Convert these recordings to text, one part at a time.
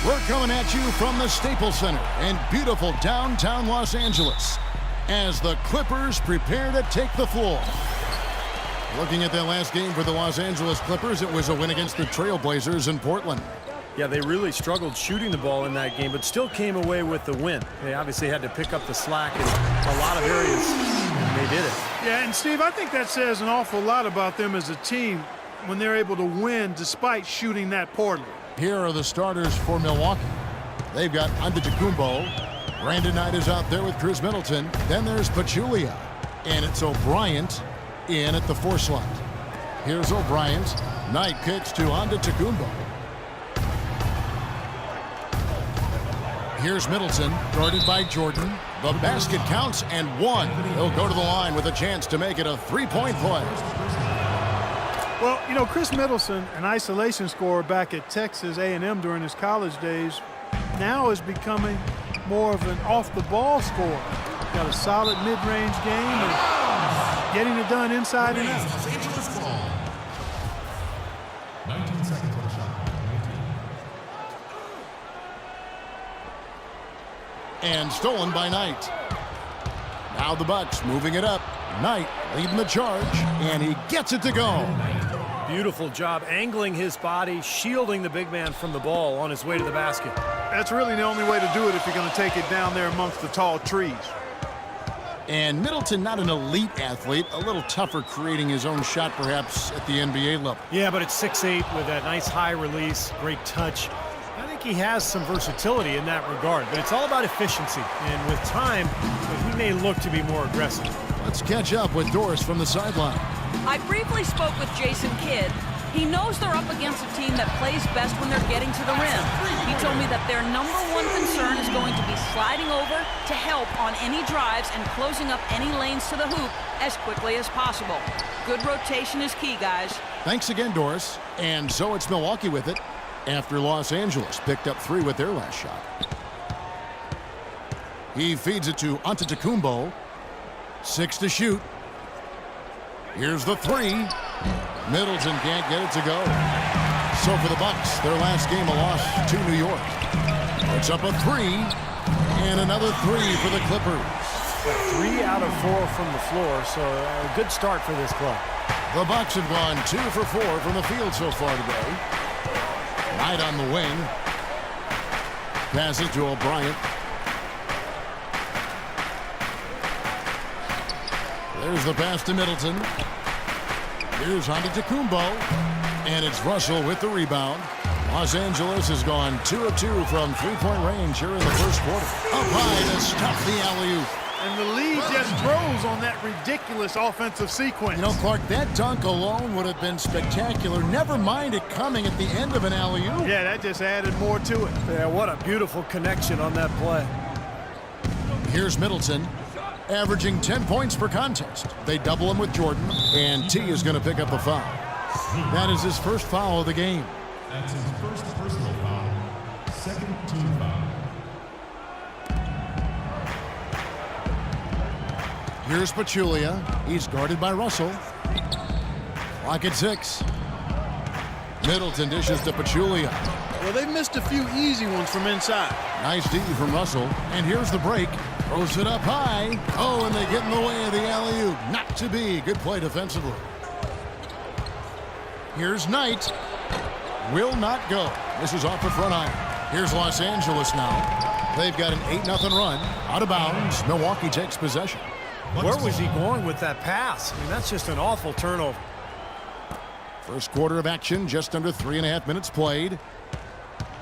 We're coming at you from the Staples Center in beautiful downtown Los Angeles as the Clippers prepare to take the floor. Looking at that last game for the Los Angeles Clippers, it was a win against the Trailblazers in Portland. Yeah, they really struggled shooting the ball in that game, but still came away with the win. They obviously had to pick up the slack in a lot of areas, and they did it. Yeah, and Steve, I think that says an awful lot about them as a team when they're able to win despite shooting that poorly. Here are the starters for Milwaukee. They've got Antetokounmpo. Brandon Knight is out there with Chris Middleton. Then there's Pachulia. And it's O'Brien in at the 4 slot. Here's O'Brien. Knight kicks to Antetokounmpo. Here's Middleton, guarded by Jordan. The basket counts and 1. He'll go to the line with a chance to make it a 3-point play. Well, you know, Chris Middleton, an isolation scorer back at Texas A&M during his college days, now is becoming more of an off-the-ball scorer. Got a solid mid-range game and getting it done inside and out. 19 seconds on the shot. And stolen by Knight. Now the Bucks moving it up. Knight leading the charge, and he gets it to go. Beautiful job angling his body, shielding the big man from the ball on his way to the basket. That's really the only way to do it if you're going to take it down there amongst the tall trees. And Middleton, not an elite athlete, a little tougher creating his own shot perhaps at the NBA level. Yeah, but it's 6'8" with that nice high release, great touch. I think he has some versatility in that regard, but it's all about efficiency. And with time, he may look to be more aggressive. Let's catch up with Doris from the sideline. I briefly spoke with Jason Kidd. He knows they're up against a team that plays best when they're getting to the rim. He told me that their #1 concern is going to be sliding over to help on any drives and closing up any lanes to the hoop as quickly as possible. Good rotation is key, guys. Thanks again, Doris. And so it's Milwaukee with it after Los Angeles picked up 3 with their last shot. He feeds it to Antetokounmpo. 6 to shoot. Here's the 3. Middleton can't get it to go. So for the Bucks, their last game a loss to New York. It's up a 3, and another 3 for the Clippers. 3 out of 4 from the floor, so a good start for this club. The Bucks have gone 2 for 4 from the field so far today. Knight on the wing. Passes to O'Brien. There's the pass to Middleton. Here's Antetokounmpo. And it's Russell with the rebound. Los Angeles has gone 2 of 2 from 3-point range here in the first quarter. Up high to stop the alley-oop. And the lead just grows on that ridiculous offensive sequence. You know, Clark, that dunk alone would have been spectacular. Never mind it coming at the end of an alley-oop. Yeah, that just added more to it. Yeah, what a beautiful connection on that play. Here's Middleton, averaging 10 points per contest. They double him with Jordan, and T is going to pick up the foul. That is his first foul of the game. That's his first personal foul. Second team foul. Here's Pachulia. He's guarded by Russell. Clock at 6. Middleton dishes to Pachulia. Well, they missed a few easy ones from inside. Nice D from Russell. And here's the break. Throws it up high. Oh, and they get in the way of the alley-oop. Not to be. Good play defensively. Here's Knight. Will not go. This is off the front iron. Here's Los Angeles now. They've got an 8-0 run. Out of bounds. Milwaukee takes possession. Where was he going with that pass? I mean, that's just an awful turnover. First quarter of action, just under 3.5 minutes played.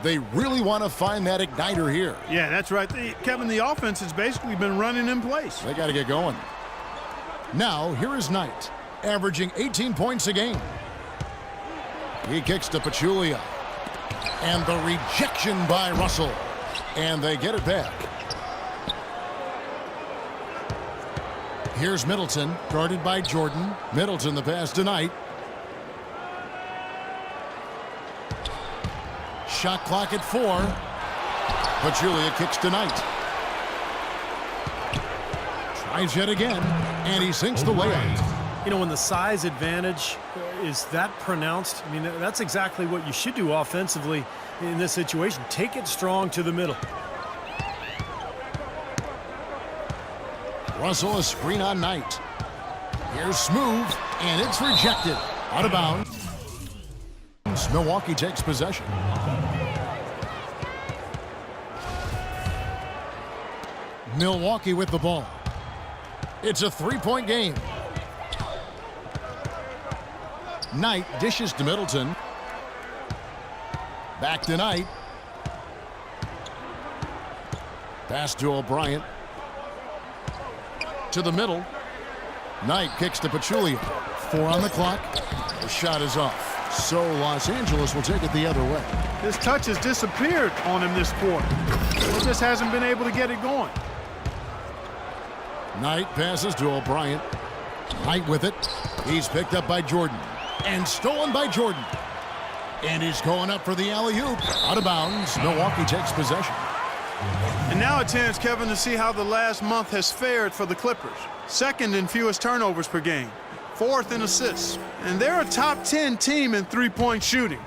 They really want to find that igniter here. Yeah, that's right. Kevin, the offense has basically been running in place. They got to get going. Now, here is Knight, averaging 18 points a game. He kicks to Pachulia. And the rejection by Russell. And they get it back. Here's Middleton, guarded by Jordan. Middleton, the pass to Knight. Shot clock at 4. Pachulia kicks to Knight. Tries yet again, and he sinks the layup. You know, when the size advantage is that pronounced. I mean, that's exactly what you should do offensively in this situation. Take it strong to the middle. Russell, a screen on Knight. Here's Smooth, and it's rejected. Out of bounds. Milwaukee takes possession. Milwaukee with the ball. It's a three-point game. Knight dishes to Middleton. Back to Knight. Pass to O'Brien. To the middle. Knight kicks to Pachulia. 4 on the clock. The shot is off. So Los Angeles will take it the other way. His touch has disappeared on him this quarter. He just hasn't been able to get it going. Knight passes to O'Brien. Knight with it. He's picked up by Jordan. And stolen by Jordan. And he's going up for the alley-oop. Out of bounds. Milwaukee takes possession. And now a chance, Kevin, to see how the last month has fared for the Clippers. Second in fewest turnovers per game. Fourth in assists. And they're a top 10 team in three-point shooting.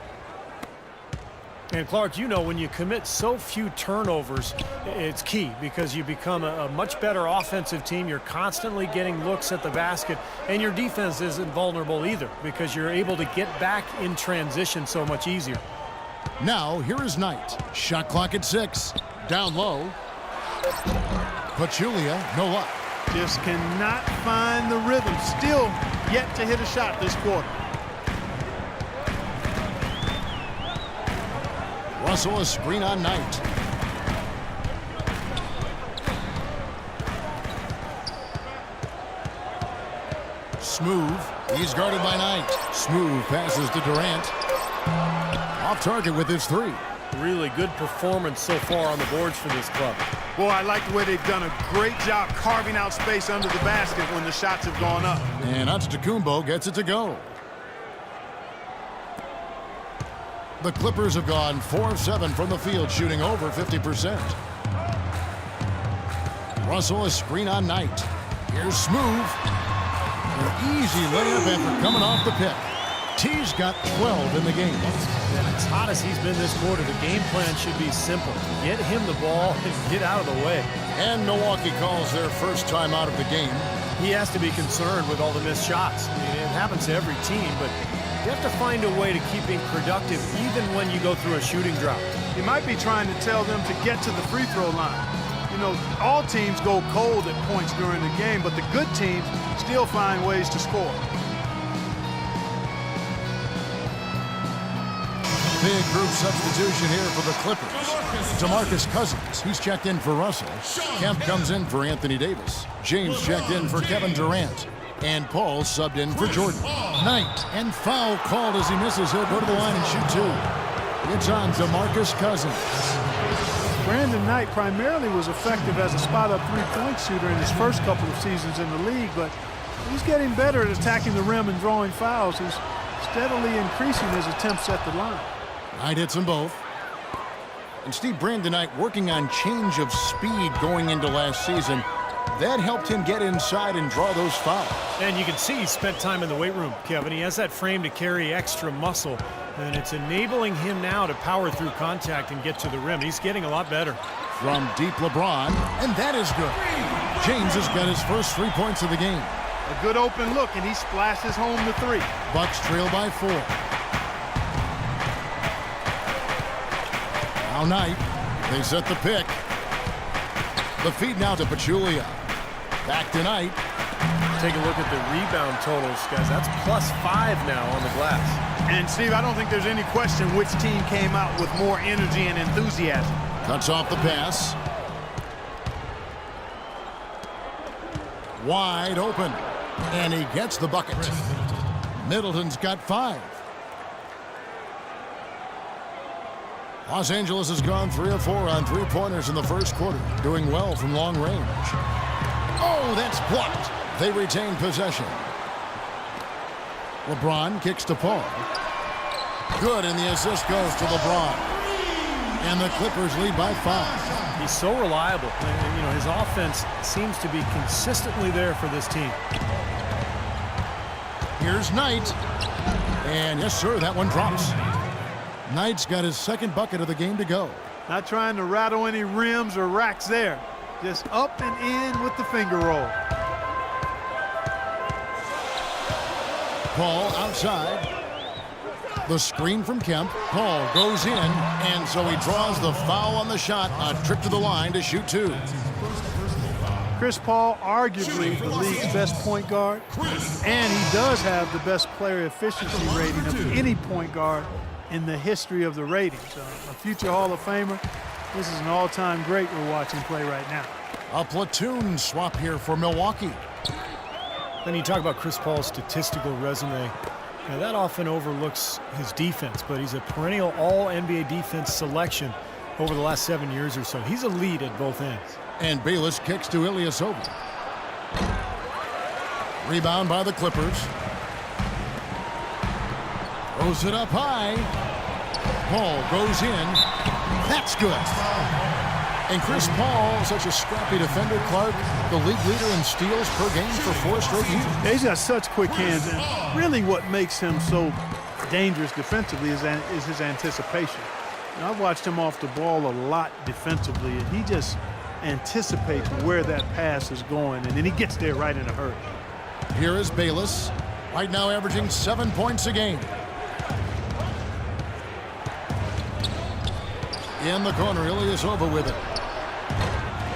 And Clark, you know, when you commit so few turnovers, it's key because you become a much better offensive team. You're constantly getting looks at the basket, and your defense isn't vulnerable either because you're able to get back in transition so much easier. Now, here is Knight. Shot clock at 6. Down low. Pachulia, no luck. Just cannot find the rhythm. Still yet to hit a shot this quarter. Russell, a screen on Knight. Smooth. He's guarded by Knight. Smooth passes to Durant. Off target with his 3. Really good performance so far on the boards for this club. Boy, I like the way they've done a great job carving out space under the basket when the shots have gone up. And Antetokounmpo gets it to go. The Clippers have gone 4 of 7 from the field, shooting over 50%. Russell, a screen on Knight. Here's Smooth. An easy layup after coming off the pick. T's got 12 in the game. And as hot as he's been this quarter, the game plan should be simple. Get him the ball and get out of the way. And Milwaukee calls their first time out of the game. He has to be concerned with all the missed shots. I mean, it happens to every team, but you have to find a way to keep being productive even when you go through a shooting drought. He might be trying to tell them to get to the free throw line. You know, all teams go cold at points during the game, but the good teams still find ways to score. Big group substitution here for the Clippers. DeMarcus Cousins, he's checked in for Russell. Kemp comes in for Anthony Davis. James checked in for Kevin Durant. And Paul subbed in for Jordan. Knight, and foul called as he misses. He'll go to the line and shoot 2. It's on DeMarcus Cousins. Brandon Knight primarily was effective as a spot-up three-point shooter in his first couple of seasons in the league, but he's getting better at attacking the rim and drawing fouls. He's steadily increasing his attempts at the line. Knight hits them both. And Steve, Brandon Knight working on change of speed going into last season. That helped him get inside and draw those fouls. And you can see he spent time in the weight room, Kevin. He has that frame to carry extra muscle, and it's enabling him now to power through contact and get to the rim. He's getting a lot better. From deep LeBron, and that is good. James has got his first 3 points of the game. A good open look, and he splashes home the 3. Bucks trail by 4. Now Knight, they set the pick. The feed now to Pachulia. Back to Knight. Take a look at the rebound totals, guys. That's +5 now on the glass. And, Steve, I don't think there's any question which team came out with more energy and enthusiasm. Cuts off the pass. Wide open. And he gets the bucket. Middleton's got 5. Los Angeles has gone 3 of 4 on three-pointers in the first quarter, doing well from long range. Oh, that's blocked. They retain possession. LeBron kicks to Paul. Good, and the assist goes to LeBron. And the Clippers lead by 5. He's so reliable. And, you know, his offense seems to be consistently there for this team. Here's Knight. And yes, sir, that one drops. Knight's got his second bucket of the game to go. Not trying to rattle any rims or racks there. Just up and in with the finger roll. Paul outside. The screen from Kemp. Paul goes in, and so he draws the foul on the shot. A trip to the line to shoot two. Chris Paul, arguably the league's best point guard, and he does have the best player efficiency rating of any point guard in the history of the ratings. A future Hall of Famer. This is an all-time great we're watching play right now. A platoon swap here for Milwaukee. When you talk about Chris Paul's statistical resume, that often overlooks his defense, but he's a perennial all-NBA defense selection over the last 7 years or so. He's elite at both ends. And Bayless kicks to Ilyasova. Rebound by the Clippers. Throws it up high. Paul goes in. That's good. And Chris Paul, such a scrappy defender, Clark, the league leader in steals per game for 4 straight years. He's got such quick hands, and really what makes him so dangerous defensively is his anticipation. I've watched him off the ball a lot defensively, and he just anticipates where that pass is going, and then he gets there right in a hurry. Here is Bayless, right now averaging 7 points a game. In the corner, Ilyasova with it.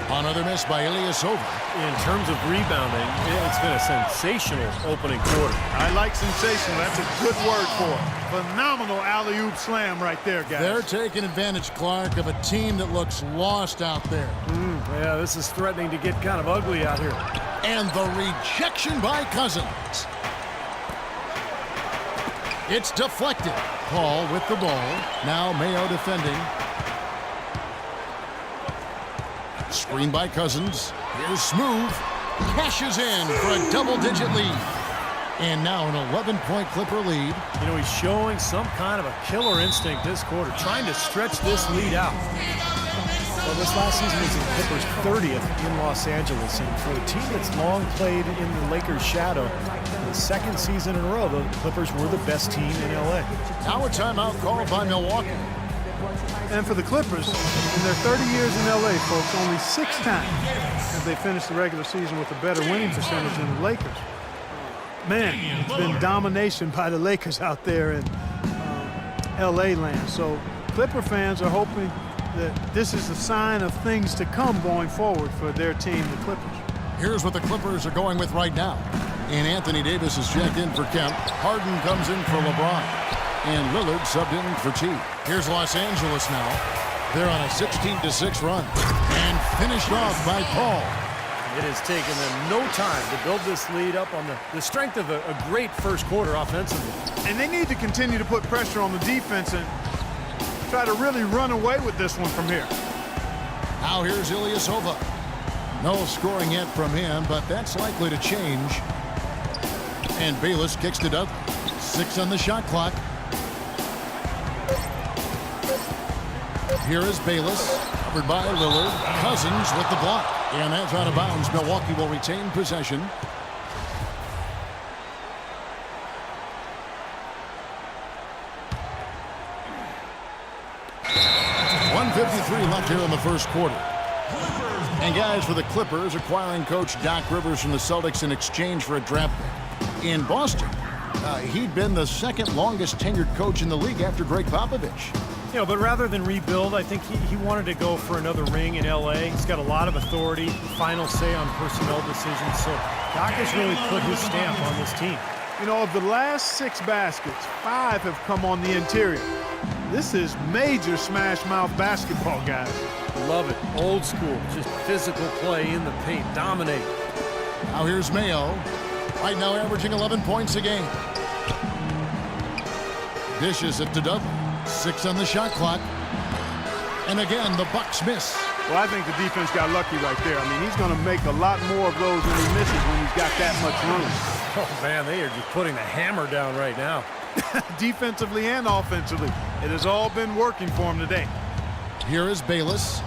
Another miss by Ilyasova. In terms of rebounding, it's been a sensational opening quarter. I like sensational. That's a good word for it. Phenomenal alley-oop slam right there, guys. They're taking advantage, Clark, of a team that looks lost out there. Yeah, this is threatening to get kind of ugly out here. And the rejection by Cousins. It's deflected. Paul with the ball. Now Mayo defending. Screen by Cousins. Here's Smooth. Cashes in for a double-digit lead. And now an 11-point Clipper lead. You know, he's showing some kind of a killer instinct this quarter, trying to stretch this lead out. Well, this last season was the Clippers' 30th in Los Angeles, and for a team that's long played in the Lakers' shadow, the second season in a row, the Clippers were the best team in L.A. Now a timeout called by Milwaukee. And for the Clippers, in their 30 years in L.A., folks, only 6 times have they finished the regular season with a better winning percentage than the Lakers. Man, it's been domination by the Lakers out there in L.A. land. So Clipper fans are hoping that this is a sign of things to come going forward for their team, the Clippers. Here's what the Clippers are going with right now. And Anthony Davis is checked in for Kemp. Harden comes in for LeBron. And Lillard subbed in for T. Here's Los Angeles now. They're on a 16-6 run. And finished off by Paul. It has taken them no time to build this lead up on the strength of a great first quarter offensively. And they need to continue to put pressure on the defense and try to really run away with this one from here. Now here's Ilyasova. No scoring yet from him, but that's likely to change. And Bayless kicks it up. 6 on the shot clock. Here is Bayless, covered by Lillard. Cousins with the block. And that's out of bounds. Milwaukee will retain possession. .153 left here in the first quarter. And guys, for the Clippers, acquiring coach Doc Rivers from the Celtics in exchange for a draft pick. In Boston, he'd been the second longest tenured coach in the league after Greg Popovich. You know, but rather than rebuild, I think he wanted to go for another ring in L.A. He's got a lot of authority, final say on personnel decisions. So Doc has really put his stamp on this team. You know, of the last 6 baskets, 5 have come on the interior. This is major smash mouth basketball, guys. Love it. Old school, just physical play in the paint, dominate. Now here's Mayo. Right now averaging 11 points a game. Dishes it to Dudley. 6 on the shot clock. And again, the Bucks miss. Well, I think the defense got lucky right there. I mean, he's going to make a lot more of those than he misses when he's got that much room. Oh, man, they are just putting the hammer down right now. Defensively and offensively. It has all been working for him today. Here is Bayless.